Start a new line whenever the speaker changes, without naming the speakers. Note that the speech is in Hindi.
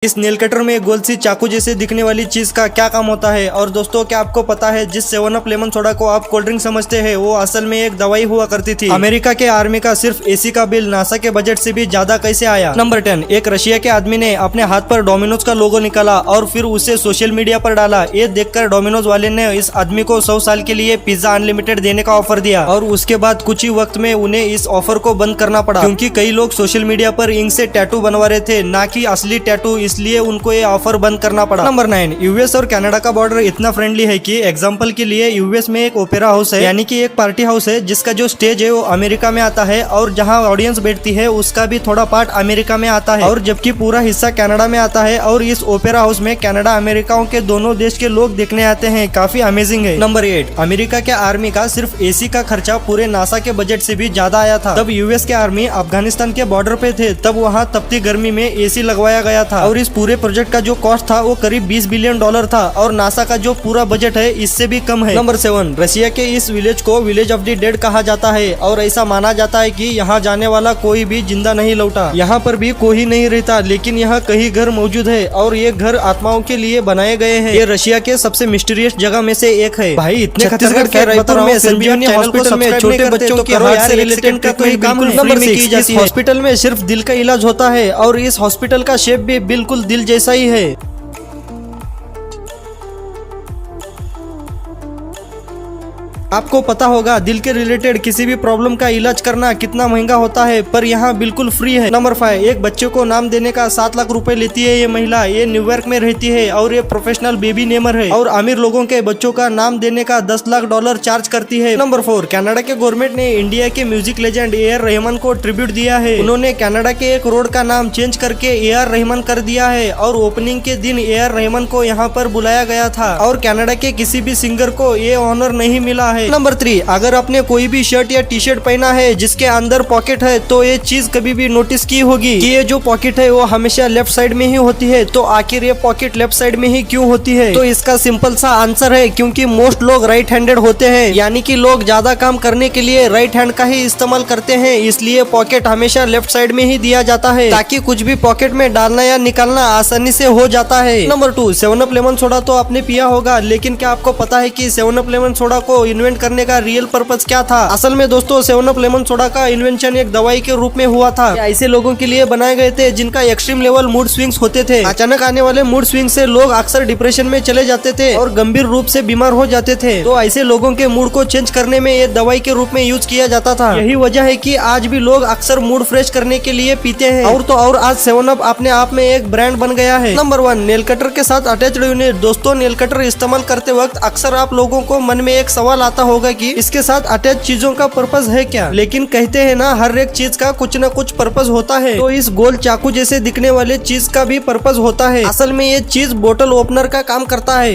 इस नेल कटर में गोल सी चाकू जैसे दिखने वाली चीज का क्या काम होता है। और दोस्तों, क्या आपको पता है जिस 7 अप लेमन सोडा को आप कोल्ड ड्रिंक समझते हैं वो असल में एक दवाई हुआ करती थी। अमेरिका के आर्मी का सिर्फ एसी का बिल नासा के बजट से भी ज्यादा कैसे आया। नंबर 10, एक रशिया के आदमी ने अपने हाथ पर डोमिनोज का लोगो निकाला और फिर उसे सोशल मीडिया पर डाला। ये देखकर डोमिनोज वाले ने इस आदमी को 100 साल के लिए पिज्जा अनलिमिटेड देने का ऑफर दिया और उसके बाद कुछ ही वक्त में उन्हें इस ऑफर को बंद करना पड़ा, क्योंकि कई लोग सोशल मीडिया पर इंक से टैटू बनवा रहे थे, ना कि असली टैटू, इसलिए उनको ये ऑफर बंद करना पड़ा। नंबर 9, यूएस और कनाडा का बॉर्डर इतना फ्रेंडली है कि एग्जांपल के लिए यूएस में एक ओपेरा हाउस है, यानी कि एक पार्टी हाउस है जिसका जो स्टेज है वो अमेरिका में आता है और जहां ऑडियंस बैठती है उसका भी थोड़ा पार्ट अमेरिका में आता है, और जबकि पूरा हिस्सा कनाडा में आता है। और इस ओपेरा हाउस में कनाडा अमेरिकाओं के दोनों देश के लोग देखने आते हैं। काफी अमेजिंग है। नंबर 8, अमेरिका के आर्मी का सिर्फ एसी का खर्चा पूरे नासा के बजट से भी ज्यादा आया था। तब यूएस के आर्मी अफगानिस्तान के बॉर्डर पे थे, तब वहाँ तपती गर्मी में एसी लगवाया गया था और इस पूरे प्रोजेक्ट का जो कॉस्ट था वो करीब $20 बिलियन था और नासा का जो पूरा बजट है इससे भी कम है। नंबर 7, रशिया के इस विलेज को विलेज ऑफ द डेड कहा जाता है और ऐसा माना जाता है कि यहाँ जाने वाला कोई भी जिंदा नहीं लौटा। यहाँ पर भी कोई नहीं रहता, लेकिन यहाँ कई घर मौजूद है और ये घर आत्माओं के लिए बनाए गए हैं। ये रशिया के सबसे मिस्टीरियस जगह में से एक है। भाई, इतने छत्तीसगढ़ के रायपुर में संजीवनी हॉस्पिटल में छोटे बच्चों की हार्ट से रिलेटेड का कोई काम नहीं। हॉस्पिटल में सिर्फ दिल का इलाज होता है और इस हॉस्पिटल का शेप भी बिल्कुल दिल जैसा ही है। आपको पता होगा दिल के रिलेटेड किसी भी प्रॉब्लम का इलाज करना कितना महंगा होता है, पर यहाँ बिल्कुल फ्री है। नंबर 5, एक बच्चे को नाम देने का 7 लाख रुपए लेती है ये महिला। ये न्यूयॉर्क में रहती है और ये प्रोफेशनल बेबी नेमर है और अमीर लोगों के बच्चों का नाम देने का $10 लाख चार्ज करती है। नंबर 4, कनाडा के गवर्नमेंट ने इंडिया के म्यूजिक लेजेंड AR रहमान को ट्रिब्यूट दिया है। उन्होंने कनाडा के एक रोड का नाम चेंज करके AR रहमान कर दिया है और ओपनिंग के दिन AR रहमान को यहाँ पर बुलाया गया था और कनाडा के किसी भी सिंगर को ये ऑनर नहीं मिला है। नंबर 3, अगर आपने कोई भी शर्ट या टी शर्ट पहना है जिसके अंदर पॉकेट है तो ये चीज कभी भी नोटिस की होगी कि ये जो पॉकेट है वो हमेशा लेफ्ट साइड में ही होती है। तो आखिर ये पॉकेट लेफ्ट साइड में ही क्यों होती है? तो इसका सिंपल सा आंसर है क्योंकि मोस्ट लोग राइट हैंडेड होते हैं, यानी कि लोग ज्यादा काम करने के लिए राइट हैंड का ही इस्तेमाल करते हैं, इसलिए पॉकेट हमेशा लेफ्ट साइड में ही दिया जाता है ताकि कुछ भी पॉकेट में डालना या निकालना आसानी से हो जाता है। नंबर 2, 7 अप लेमन सोडा तो आपने पिया होगा, लेकिन क्या आपको पता है कि 7 अप लेमन सोडा को इन्वेंट करने का रियल पर्पस क्या था? असल में दोस्तों, 7 अप लेमन सोडा का इन्वेंशन एक दवाई के रूप में हुआ था। ऐसे लोगों के लिए बनाए गए थे जिनका एक्सट्रीम लेवल मूड स्विंग्स होते थे। अचानक आने वाले मूड स्विंग से लोग अक्सर डिप्रेशन में चले जाते थे और गंभीर रूप से बीमार हो जाते थे। तो ऐसे लोगों के मूड को चेंज करने में ये दवाई के रूप में यूज किया जाता था। यही वजह है कि आज भी लोग अक्सर मूड फ्रेश करने के लिए पीते हैं। और तो और आज 7 अप अपने आप में एक ब्रांड बन गया है। नंबर 1, नेल कटर के साथ अटैच्ड यूनिट। दोस्तों, नेल कटर इस्तेमाल करते वक्त अक्सर आप लोगों को मन में एक सवाल आता होगा कि इसके साथ अटैच चीजों का पर्पस है क्या? लेकिन कहते हैं ना, हर एक चीज का कुछ न कुछ पर्पस होता है। तो इस गोल चाकू जैसे दिखने वाले चीज का भी पर्पस होता है। असल में ये चीज बोतल ओपनर का काम करता है।